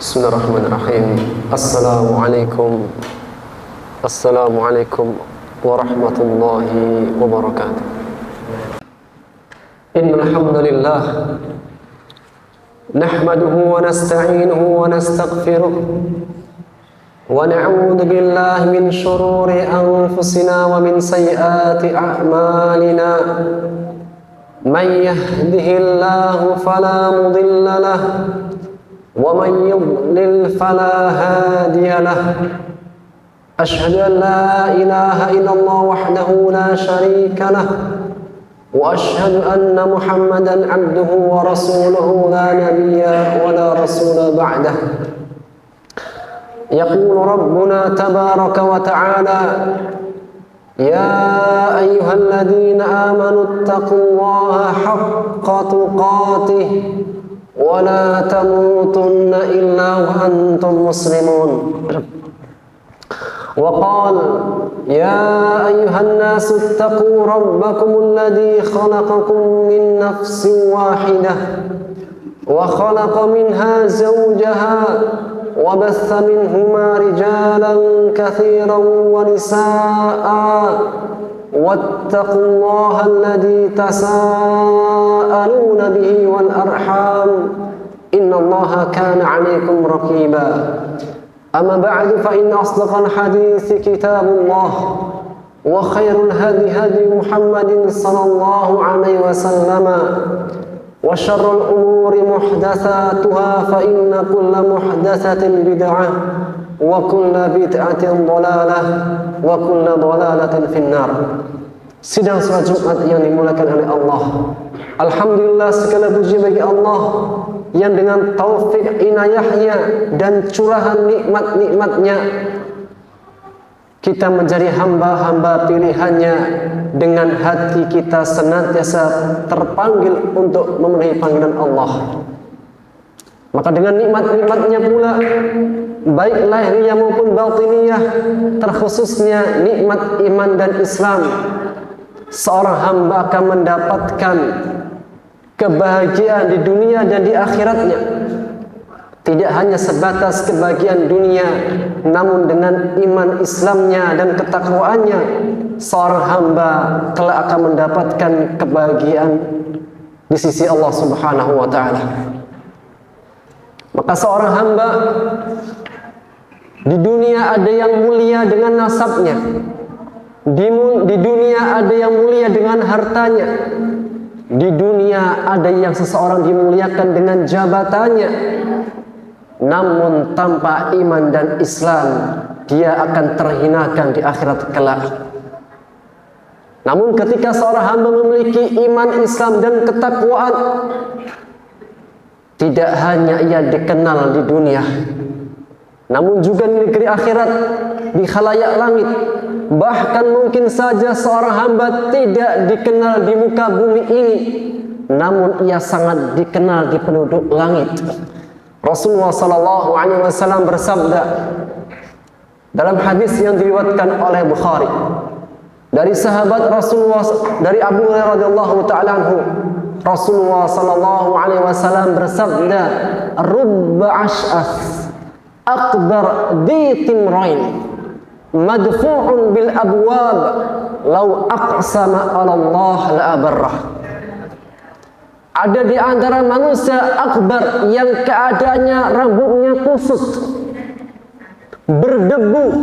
Bismillahirrahmanirrahim. Assalamualaikum warahmatullahi wabarakatuh. Innal hamdalillah nahmaduhu wa nasta'inuhu wa nastaghfiruh wa na'udzu billahi min shururi anfusina wa min sayyiati a'malina. Man yahdihillahu fala mudilla lahu ومن يضلل فلا هادي له أشهد أن لا إله إلا الله وحده لا شريك له وأشهد أن محمدا عبده ورسوله لا نبي ولا رسول بعده. يقول ربنا تبارك وتعالى يا أيها الذين آمنوا اتقوا الله حق تقاته ولا تموتن إلا وأنتم مسلمون. وقال يا أيها الناس اتقوا ربكم الذي خلقكم من نفس واحدة وخلق منها زوجها وبث منهما رجالا كثيرا ونساء واتقوا الله الذي تساءلون به والأرحام إن الله كان عليكم رقيبا. أما بعد فإن أصدق الحديث كتاب الله وخير الهدي هدي محمد صلى الله عليه وسلم وشر الأمور محدثاتها فإن كل محدثة بدعة وكل bid'ah dhalalah wa kullu dhalalatin finnar. Sidang salat Jumat yang dimuliakan oleh Allah. Alhamdulillah, segala puji bagi Allah yang dengan taufik inayahnya dan curahan nikmat-nikmatnya kita menjadi hamba-hamba pilihannya dengan hati kita senantiasa terpanggil untuk memenuhi panggilan Allah. Maka dengan nikmat-nikmatnya pula, baik lahiriah maupun batiniyah, terkhususnya nikmat iman dan Islam, seorang hamba akan mendapatkan kebahagiaan di dunia dan di akhiratnya. Tidak hanya sebatas kebahagiaan dunia, namun dengan iman Islamnya dan ketakwaannya, seorang hamba kelak akan mendapatkan kebahagiaan di sisi Allah Subhanahu wa Ta'ala. Maka seorang hamba di dunia ada yang mulia dengan nasabnya, di dunia ada yang mulia dengan hartanya, di dunia ada yang seseorang dimuliakan dengan jabatannya. Namun tanpa iman dan Islam, dia akan terhinakan di akhirat kelak. Namun ketika seorang hamba memiliki iman Islam dan ketakwaan, tidak hanya ia dikenal di dunia, namun juga di negeri akhirat, di khalayak langit. Bahkan mungkin saja seorang hamba tidak dikenal di muka bumi ini, namun ia sangat dikenal di penduduk langit. Rasulullah sallallahu alaihi wasallam bersabda dalam hadis yang diriwayatkan oleh Bukhari dari sahabat Rasulullah, dari Abu Hurairah radhiyallahu taala anhu, Rasulullah sallallahu alaihi wasallam bersabda, "Rubba ash'ath akbar di timrain madfu'un bil abwab law aqsama 'ala Allah la abarrah." Ada di antara manusia akbar yang keadaannya rambutnya kusut, berdebu,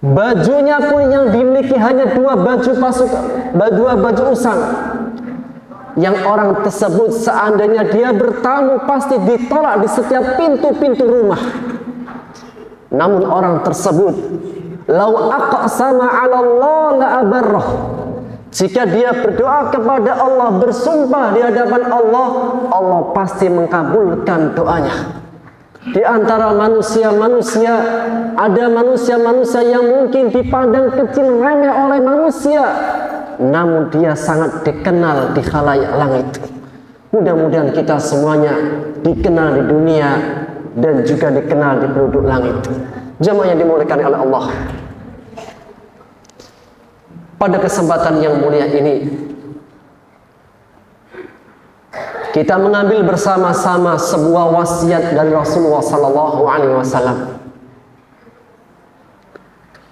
bajunya pun yang dimiliki hanya dua baju usang, yang orang tersebut seandainya dia bertamu pasti ditolak di setiap pintu-pintu rumah. Namun orang tersebut lau aqsama 'ala Allah la abarrah, jika dia berdoa kepada Allah, bersumpah di hadapan Allah, Allah pasti mengabulkan doanya. Di antara manusia-manusia, ada manusia-manusia yang mungkin dipandang kecil remeh oleh manusia, namun dia sangat dikenal di khalayak langit. Mudah-mudahan kita semuanya dikenal di dunia dan juga dikenal di penduduk langit. Jamaah yang dimuliakan oleh Allah, pada kesempatan yang mulia ini kita mengambil bersama-sama sebuah wasiat dari Rasulullah sallallahu alaihi wasallam.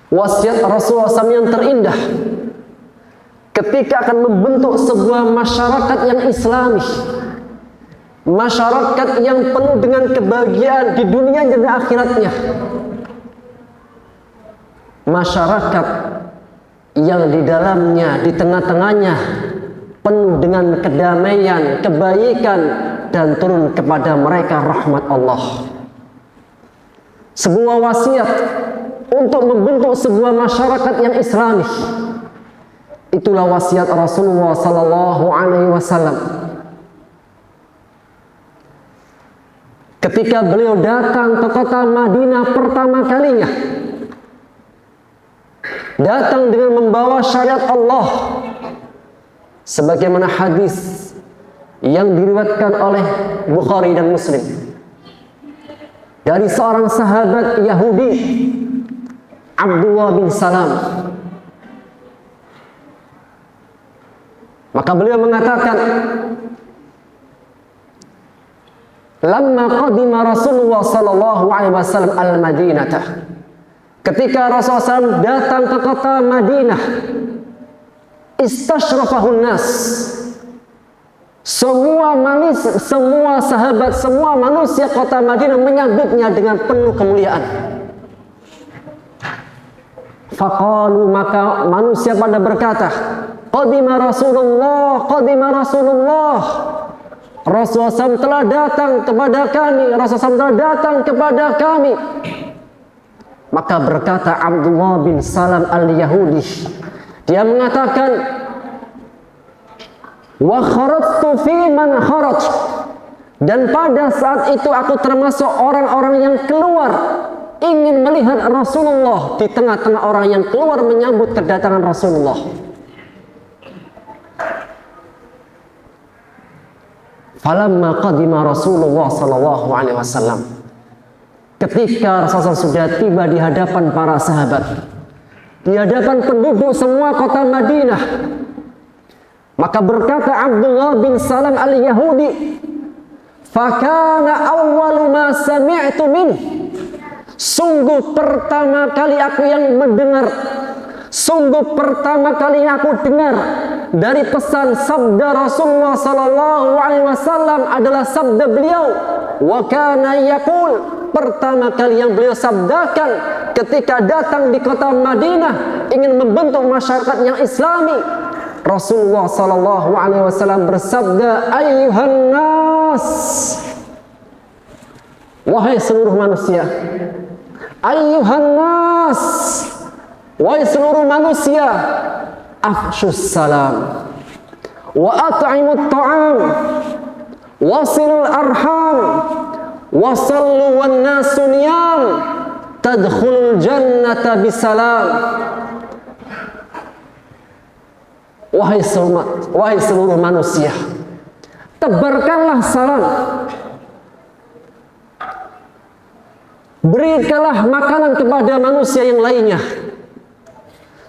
Wasiat Rasulullah SAW yang terindah ketika akan membentuk sebuah masyarakat yang islami, masyarakat yang penuh dengan kebahagiaan di dunia dan akhiratnya, masyarakat yang di dalamnya, di tengah-tengahnya penuh dengan kedamaian, kebaikan, dan turun kepada mereka rahmat Allah. Sebuah wasiat untuk membentuk sebuah masyarakat yang islami. Itulah wasiat Rasulullah sallallahu alaihi wasallam. Ketika beliau datang ke kota Madinah pertama kalinya, datang dengan membawa syariat Allah, sebagaimana hadis yang diriwayatkan oleh Bukhari dan Muslim dari seorang sahabat Yahudi, Abdullah bin Salam. Maka beliau mengatakan, lamma qadima Rasulullah sallallahu alaihi wasallam al-Madinah, ketika Rasulullah SAW datang ke kota Madinah, istasyrafahun nas, semua sahabat, semua manusia kota Madinah menyambutnya dengan penuh kemuliaan. Faqalu, maka manusia pada berkata, qadima Rasulullah, qadima Rasulullah, Rasulullah SAW telah datang kepada kami, Rasulullah SAW telah datang kepada kami. Maka berkata Abdullah bin Salam al-Yahudi, dia mengatakan, wa kharajtu fi man kharaj, dan pada saat itu aku termasuk orang-orang yang keluar ingin melihat Rasulullah, di tengah-tengah orang yang keluar menyambut kedatangan Rasulullah. Falamma qadima Rasulullah sallallahu alaihi wasallam, ketika Rasulullah sudah tiba di hadapan para sahabat, di hadapan penduduk semua kota Madinah, maka berkata Abdullah bin Salam al-Yahudi, fakana awwalu ma sami'tu min, sungguh pertama kali aku yang mendengar, sungguh pertama kali aku dengar dari pesan sabda Rasulullah sallallahu alaihi wasallam adalah sabda beliau, wa kana yaqul, pertama kali yang beliau sabdakan ketika datang di kota Madinah ingin membentuk masyarakat yang islami, Rasulullah sallallahu alaihi wasallam bersabda, ayyuhan nas, wahai seluruh manusia, ayyuhan nas, wahai seluruh manusia, afshus salam wa at'imut ta'am wasilul arham wasallu wan nasu niyam tadkhulul jannata bisalam. Wahai seluruh manusia, tebarkanlah salam, berikanlah makanan kepada manusia yang lainnya,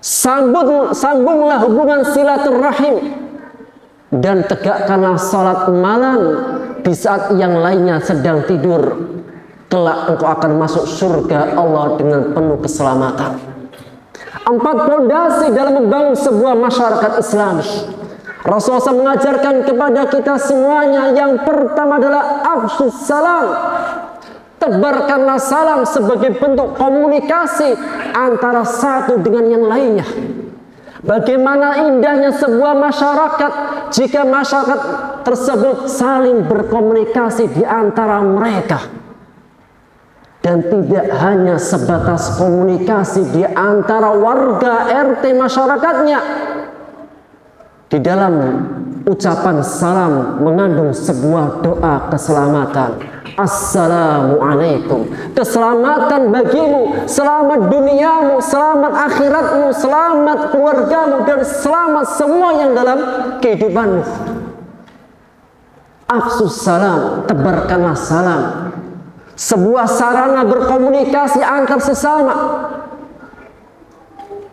sambunglah hubungan silaturahim, dan tegakkanlah salat malam di saat yang lainnya sedang tidur. Kelak engkau akan masuk surga Allah dengan penuh keselamatan. 4 fondasi dalam membangun sebuah masyarakat Islami. Rasulullah SAW mengajarkan kepada kita semuanya, yang pertama adalah afshus salam, tebarkanlah salam sebagai bentuk komunikasi antara satu dengan yang lainnya. Bagaimana indahnya sebuah masyarakat jika masyarakat tersebut saling berkomunikasi di antara mereka, dan tidak hanya sebatas komunikasi di antara warga RT masyarakatnya. Di dalam ucapan salam mengandung sebuah doa keselamatan. Assalamualaikum, keselamatan bagimu, selamat duniamu, selamat akhiratmu, selamat keluargamu, dan selamat semua yang dalam kehidupanmu. Afsus salam, tebarkanlah salam, sebuah sarana berkomunikasi antar sesama,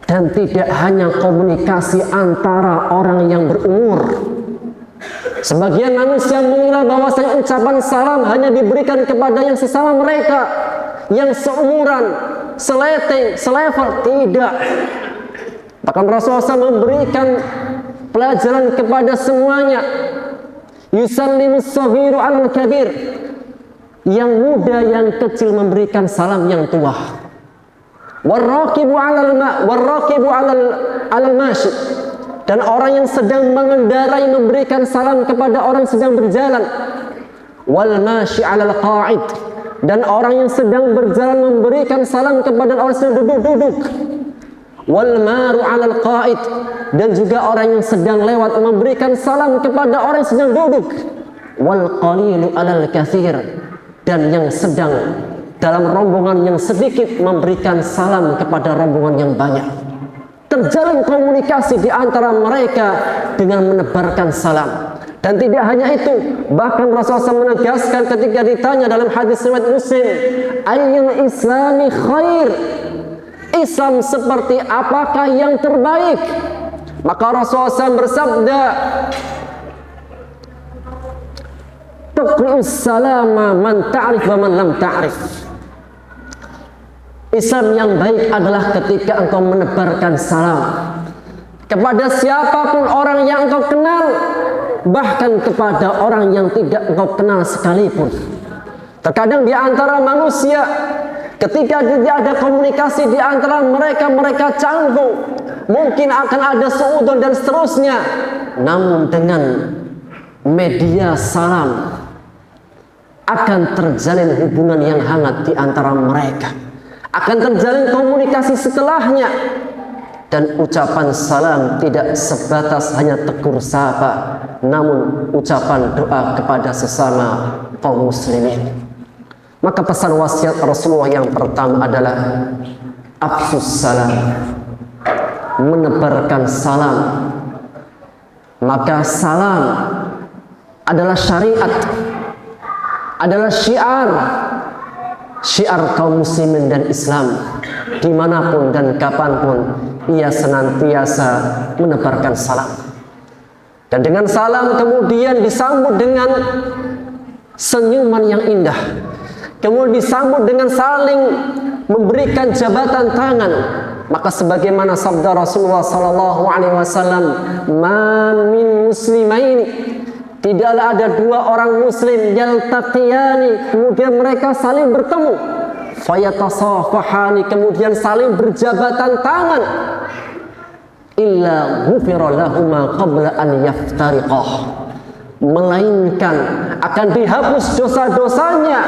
dan tidak hanya komunikasi antara orang yang berumur, Sebagian manusia mengira bahwasanya ucapan salam hanya diberikan kepada yang sesama mereka, yang seumuran, seleteng, selevel. Tidak. Bahkan Rasulullah SAW memberikan pelajaran kepada semuanya. Yusallimus saghiru 'alal kabir. Yang muda, yang kecil memberikan salam yang tua. Warraqibu 'alal ma', warraqibu 'alal mashi. Dan orang yang sedang mengendarai memberikan salam kepada orang yang sedang berjalan. Wal mashi 'alal qa'id. Dan orang yang sedang berjalan memberikan salam kepada orang yang sedang duduk-duduk. Wal maru 'alal qa'id. Dan juga orang yang sedang lewat memberikan salam kepada orang yang sedang duduk. Wal qalilu 'alal katsir. Dan yang sedang dalam rombongan yang sedikit memberikan salam kepada rombongan yang banyak. Terjalin komunikasi di antara mereka dengan menebarkan salam. Dan tidak hanya itu, bahkan Rasulullah SAW menegaskan ketika ditanya dalam hadis riwayat Muslim, ayyul islami khair, Islam seperti apakah yang terbaik? Maka Rasulullah SAW bersabda, tuqri'us salama man ta'rif wa man lam ta'rif. Islam yang baik adalah ketika engkau menebarkan salam kepada siapapun orang yang engkau kenal, bahkan kepada orang yang tidak engkau kenal sekalipun. Terkadang di antara manusia, ketika tidak ada komunikasi di antara mereka, mereka canggung, mungkin akan ada suudzon dan seterusnya. Namun dengan media salam akan terjalin hubungan yang hangat di antara mereka, akan terjalin komunikasi setelahnya. Dan ucapan salam tidak sebatas hanya tegur sapa, namun ucapan doa kepada sesama kaum muslimin. Maka pesan wasiat Rasulullah yang pertama adalah afsus salam, menebarkan salam. Maka salam adalah syariat, adalah syiar kaum muslimin dan Islam. Dimanapun dan kapanpun ia senantiasa menebarkan salam. Dan dengan salam kemudian disambut dengan senyuman yang indah, kemudian disambut dengan saling memberikan jabatan tangan. Maka sebagaimana sabda Rasulullah SAW, ma min muslimaini, tidaklah ada dua orang muslim yaltaqiyani, kemudian mereka saling bertemu, fayatasafahani, kemudian saling berjabatan tangan, illa ghufira lahuma qabla an yaftariqah, melainkan akan dihapus dosa-dosanya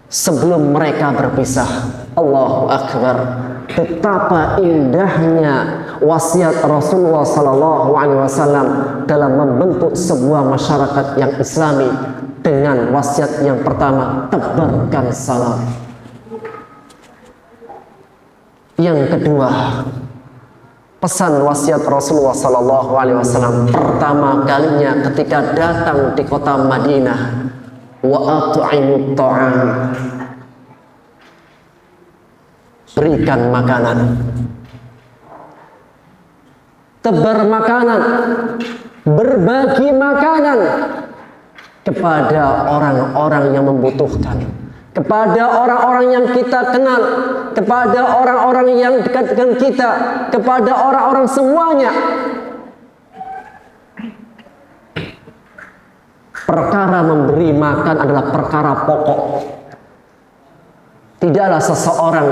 sebelum mereka berpisah. Allahu Akbar. Betapa indahnya wasiat Rasulullah SAW dalam membentuk sebuah masyarakat yang Islami. Dengan wasiat yang pertama, tebarkan salam. Yang kedua, pesan wasiat Rasulullah SAW pertama kalinya ketika datang di kota Madinah, wa at'imut ta'am, berikan makanan, tebar makanan, berbagi makanan kepada orang-orang yang membutuhkan, kepada orang-orang yang kita kenal, kepada orang-orang yang dekat dengan kita, kepada orang-orang semuanya. Perkara memberi makan adalah perkara pokok. Tidaklah seseorang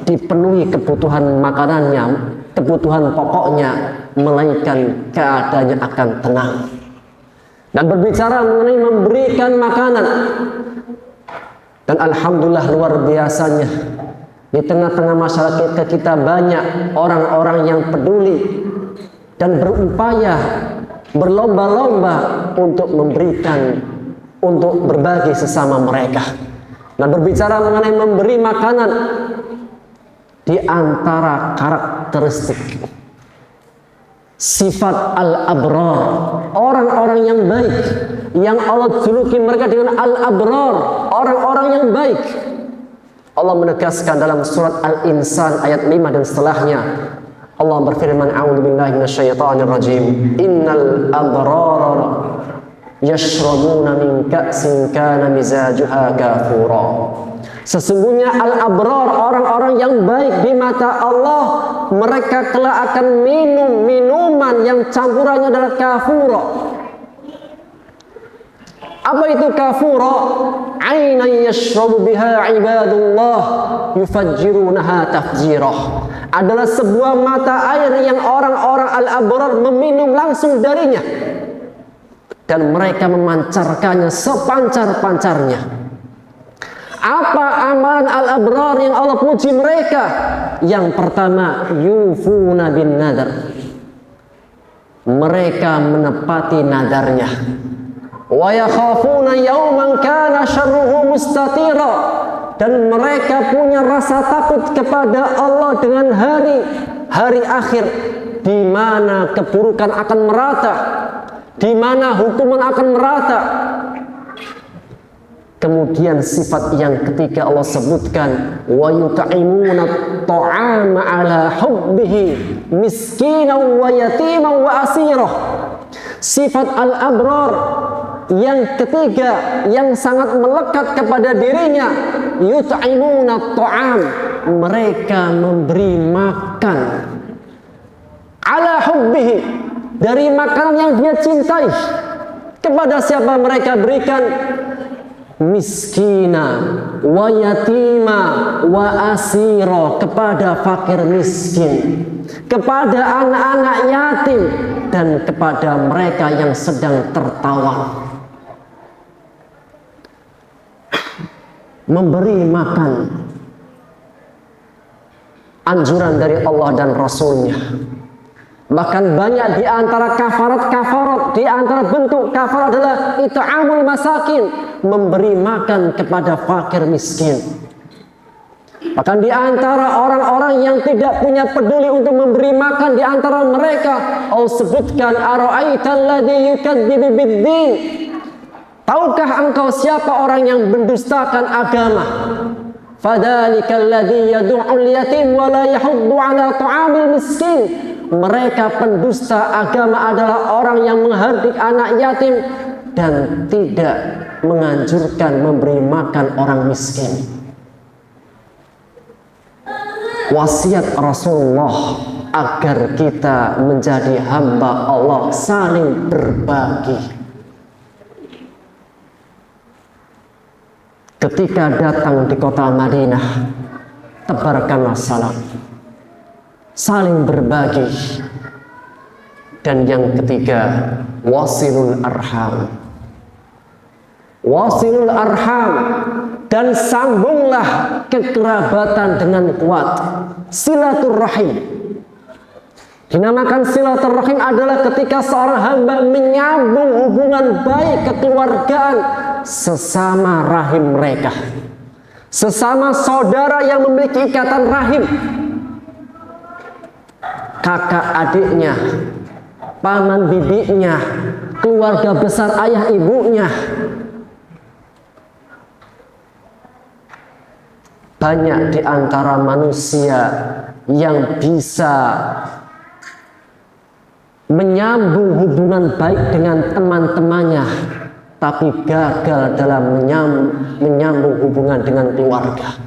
dipenuhi kebutuhan makanannya, kebutuhan pokoknya, melainkan keadaannya akan tenang. Dan berbicara mengenai memberikan makanan, dan alhamdulillah luar biasanya di tengah-tengah masyarakat kita banyak orang-orang yang peduli dan berupaya berlomba-lomba untuk memberikan, untuk berbagi sesama mereka. Dan berbicara mengenai memberi makanan, di antara karakteristik sifat al-abrar, orang-orang yang baik, yang Allah juluki mereka dengan al-abrar, orang-orang yang baik. Allah menegaskan dalam surat Al-Insan ayat 5 dan setelahnya, Allah berfirman, a'udzubillahi minasyaitonirrajim, innal abrara yashrabuna min ka'sin kana mizajuha kafura. Sesungguhnya al-abrar, orang-orang yang baik di mata Allah, mereka kelak akan minum minuman yang campurannya adalah kafura. Apa itu kafura? Ainan yashrabu biha ibadullah yufajjirunaha tafjirah. Adalah sebuah mata air yang orang-orang al-abrar meminum langsung darinya, dan mereka memancarkannya sepancar-pancarnya. Apa amalan al-abrar yang Allah puji mereka? Yang pertama, yufuna bin nadar. Mereka menepati nadarnya. Wa yakhafuna yawman kana syarruhu mustatira. Dan mereka punya rasa takut kepada Allah dengan hari akhir, di mana keburukan akan merata, di mana hukuman akan merata. Kemudian sifat yang ketiga Allah sebutkan, wa yut'imuna at'ama ala hubbihi miskinan wa yatiman wa asirah. Sifat al-abrar yang ketiga yang sangat melekat kepada dirinya, yut'imuna at'am, mereka memberi makan ala hubbihi, dari makanan yang dia cintai. Kepada siapa mereka berikan? Miskina wa yatima wa asira, kepada fakir miskin, kepada anak-anak yatim, dan kepada mereka yang sedang tertawan. Memberi makan, anjuran dari Allah dan Rasulnya. Bahkan banyak di antara kafarat, di antara bentuk kafarat adalah it'amul masakin, memberi makan kepada fakir miskin. Bahkan di antara orang-orang yang tidak punya peduli untuk memberi makan, di antara mereka Allah sebutkan, ara'aital ladzi yukadzibu biddin. Tahukah engkau siapa orang yang mendustakan agama? Fadzalikal ladzi yad'ul yatim wa la yahuddu 'ala ta'amil miskin. Mereka pendusta agama adalah orang yang menghardik anak yatim dan tidak menganjurkan memberi makan orang miskin. Wasiat Rasulullah agar kita menjadi hamba Allah, saling berbagi. Ketika datang di kota Madinah, tebarkanlah salam, saling berbagi. Dan yang ketiga, wasilul arham. Wasilul arham, dan sambunglah kekerabatan dengan kuat. Silaturrahim. Dinamakan silaturrahim adalah ketika seorang hamba menyambung hubungan baik kekeluargaan sesama rahim mereka, sesama saudara yang memiliki ikatan rahim, kakak adiknya, paman bibinya, keluarga besar ayah ibunya. Banyak di antara manusia yang bisa menyambung hubungan baik dengan teman-temannya, tapi gagal dalam menyambung hubungan dengan keluarga.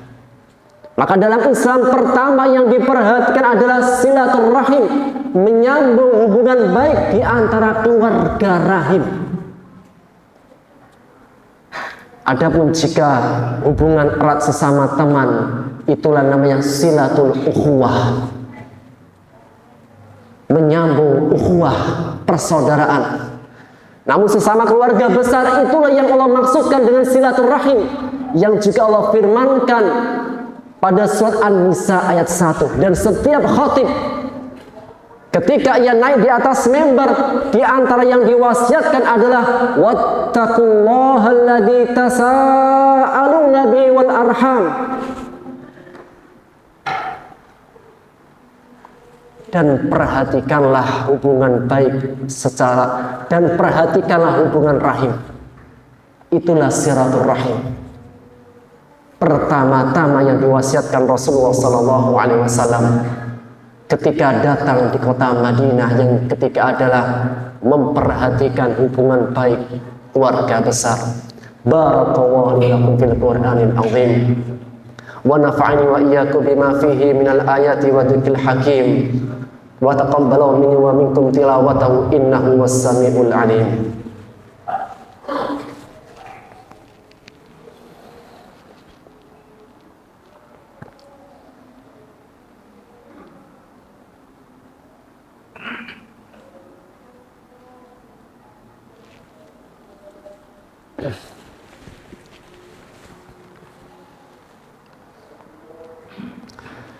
Maka dalam Islam pertama yang diperhatikan adalah silaturrahim, menyambung hubungan baik di antara keluarga rahim. Adapun jika hubungan erat sesama teman, itulah namanya silatul ukhuwah, menyambung ukhuwah, persaudaraan. Namun sesama keluarga besar itulah yang Allah maksudkan dengan silaturrahim, yang juga Allah firmankan pada surat An-Nisa ayat 1. Dan setiap khatib ketika ia naik di atas mimbar, di antara yang diwasiatkan adalah wattaqullaha alladzi tasaaluna bihi wal arham. Dan perhatikanlah hubungan baik dan perhatikanlah hubungan rahim. Itulah silaturrahim. Pertama-tama yang diwasiatkan Rasulullah SAW ketika datang di kota Madinah yang ketika adalah memperhatikan hubungan baik keluarga besar. Barakallahu lakum fil Qur'anil azim wa nafa'ani wa iyyakum bima fihi minal ayati wa dzikril hakim wa taqabbalu minni wa minkum tilawatahu innahu was-sami'ul alim.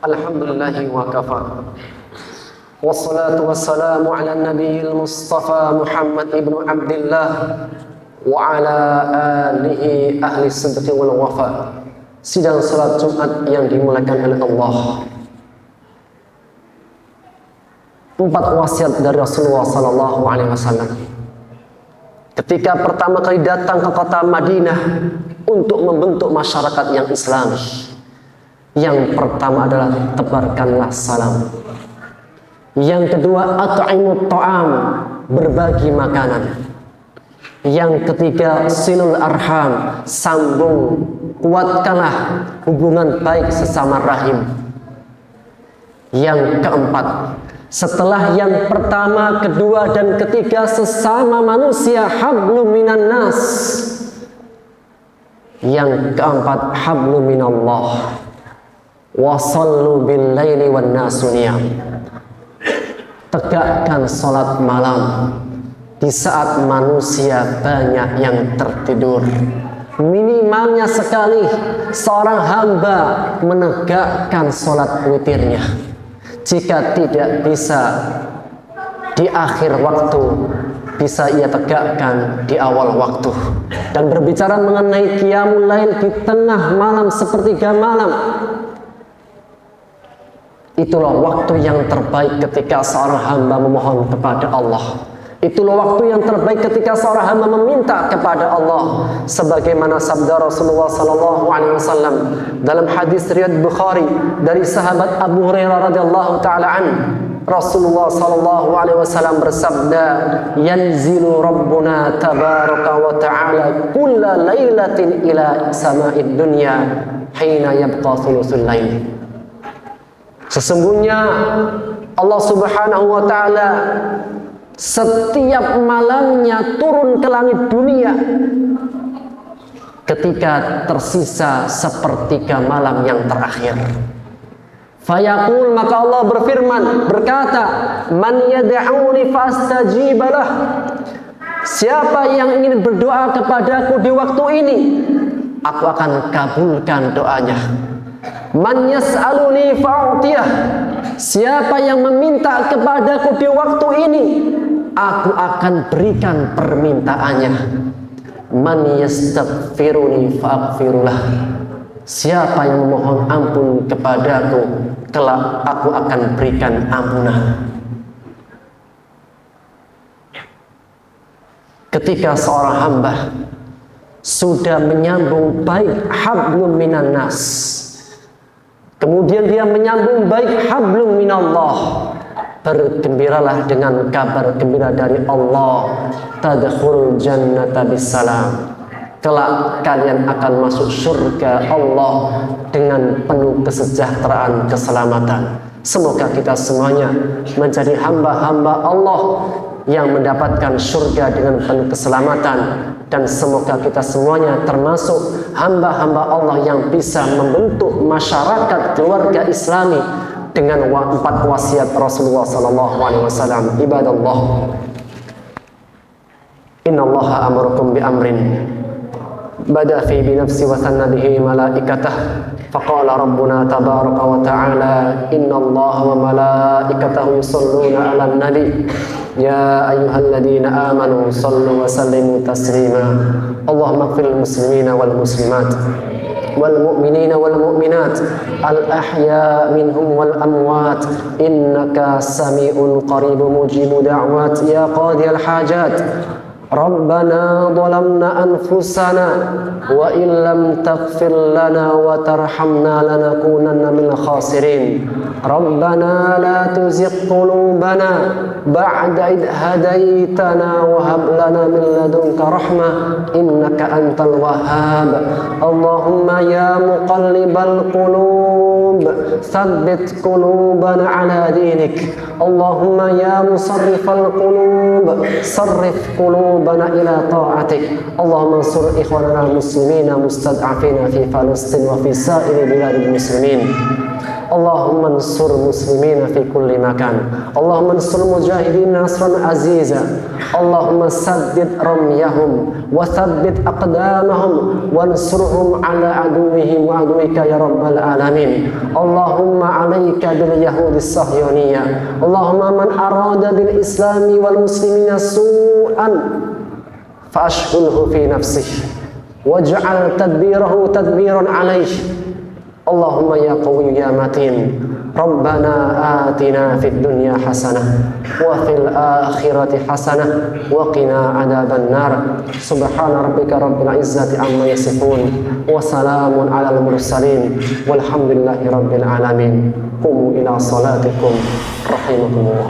Alhamdulillahi wa kafa. Wassalatu wassalamu ala nabiyil mustafa Muhammad ibnu Abdillah wa ala alihi ahli sidqi wal wafa. Sidang salat Jumat yang dimuliakan oleh Allah. 4 wasiat dari Rasulullah sallallahu alaihi wasallam. Ketika pertama kali datang ke kota Madinah untuk membentuk masyarakat yang Islami. Yang pertama adalah tebarkanlah salam. Yang kedua, at'imut ta'am, berbagi makanan. Yang ketiga, silul arham, sambung, kuatkanlah hubungan baik sesama rahim. Yang keempat, setelah yang pertama, kedua, dan ketiga sesama manusia, hablum minan nas. Yang keempat, hablum minallah. Wa sallu bil laili wan nasu niyam. Tegakkan salat malam di saat manusia banyak yang tertidur. Minimalnya sekali seorang hamba menegakkan salat witirnya. Jika tidak bisa di akhir waktu, bisa ia tegakkan di awal waktu. Dan berbicara mengenai qiyamul lail di tengah malam, sepertiga malam, itulah waktu yang terbaik ketika seorang hamba memohon kepada Allah. Itulah waktu yang terbaik ketika seorang hamba meminta kepada Allah. Sebagaimana sabda Rasulullah sallallahu alaihi wasallam dalam hadis riwayat Bukhari dari sahabat Abu Hurairah radhiyallahu taala an, Rasulullah sallallahu alaihi wasallam bersabda, "Yanzilu Rabbuna tabaraka wa ta'ala kulla lailatin ila sama'id dunya hina yabqa thuluthul lail." Sesungguhnya Allah Subhanahu wa ta'ala setiap malamnya turun ke langit dunia ketika tersisa sepertiga malam yang terakhir. Fayaqul, maka Allah berfirman, berkata, "Man yad'uni fastajibalah." Siapa yang ingin berdoa kepadaku di waktu ini, aku akan kabulkan doanya. Man yas'aluni fa'utiyah. Siapa yang meminta kepadaku di waktu ini, aku akan berikan permintaannya. Man yastaghfiruni fa'aghfirullah. Siapa yang memohon ampun kepadaku, kelak aku akan berikan ampunan. Ketika seorang hamba sudah menyambung baik hablum minan nas, kemudian dia menyambung baik hablum minallah, bergembiralah dengan kabar gembira dari Allah, tadkhulul jannata bisalam. Kelak kalian akan masuk surga Allah dengan penuh kesejahteraan, keselamatan. Semoga kita semuanya menjadi hamba-hamba Allah yang mendapatkan surga dengan penuh keselamatan, dan semoga kita semuanya termasuk hamba-hamba Allah yang bisa membentuk masyarakat keluarga Islami dengan 4 wasiat Rasulullah sallallahu alaihi wasallam. Ibadallah, innallaha amarakum bi amrin bada fi bi nafsi wa sanna bihi malaikatah faqala rabbuna tabaraka wa ta'ala innallaha wa malaikatahu yusalluna 'alan nabi ya ayyuhalladzina amanu sallu wa sallimu taslima. Allahumma ighfir lil muslimina wal muslimat wal mu'minina wal mu'minat al ahya minhum wal amwat innaka sami'un qaribun mujibu da'wat ya qadiyal hajat ربنا ظلمنا أنفسنا وإن لم تغفر لنا وترحمنا لنكونن من الخاسرين ربنا لا تزغ قلوبنا بعد إذ هديتنا وهب لنا من لدنك رحمة إنك أنت الوهاب اللهم يا مقلب القلوب ثبت قلوبنا على دينك اللهم يا مصرف القلوب صرف قلوبنا إلى طاعتك اللهم انصر إخواننا المسلمين مستضعفين في فلسطين وفي سائر بلاد المسلمين اللهم انصر المسلمين في كل مكان اللهم انصر المجاهدين نصرا عزيزا اللهم سدد رميهم وثبت أقدامهم وانصرهم على عدوهم وعدوك يا رب العالمين اللهم عليك باليهود الصهيونية اللهم من أراد بالإسلام والمسلمين سوءا فأشغله في نفسه واجعل تدبيره تدبيرا عليه اللهم يا قوي يا متين ربنا آتنا في الدنيا حسنة وفي الآخرة حسنة وقنا عذاب النار سبحان ربك رب العزة عما يصفون وسلام على المرسلين والحمد لله رب العالمين قوموا إلى صلاتكم رحمكم الله